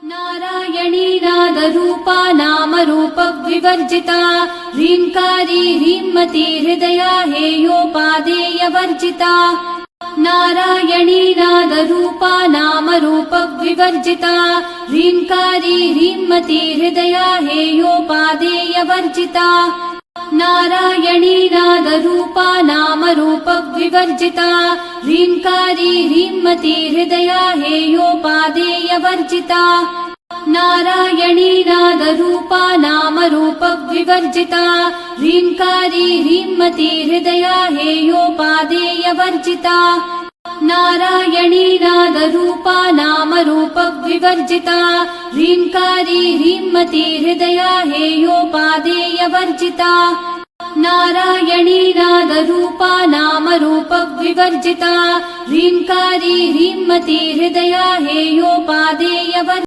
Narayani नादरूपा नामरूपविवर्जिता ह्रीङ्कारी ह्रीमती हृदया हेयोपादेयवर्जिता Narayani नादरूपा नामरूपविवर्जिता ह्रीङ्कारी ह्रीमती हृदया हेयोपादेयवर्जिता Narayani नादरूपा नामरूपविवर्जिता ह्रीङ्कारी ह्रीमती हृदया हेयोपादेयवर्जिता Narayani नादरूपा नामरूपविवर्जिता ह्रीङ्कारी ह्रीमती हृदया हेयोपादेयवर्जिता Narayani नादरूपा नामरूपविवर्जिता ह्रीङ्कारी ह्रीमती हृदया हेयोपादेयवर्जिता Narayani नादरूपा नामरूपविवर्जिता ह्रीङ्कारी ह्रीमती हृदया हेयोपादेयवर्जिता।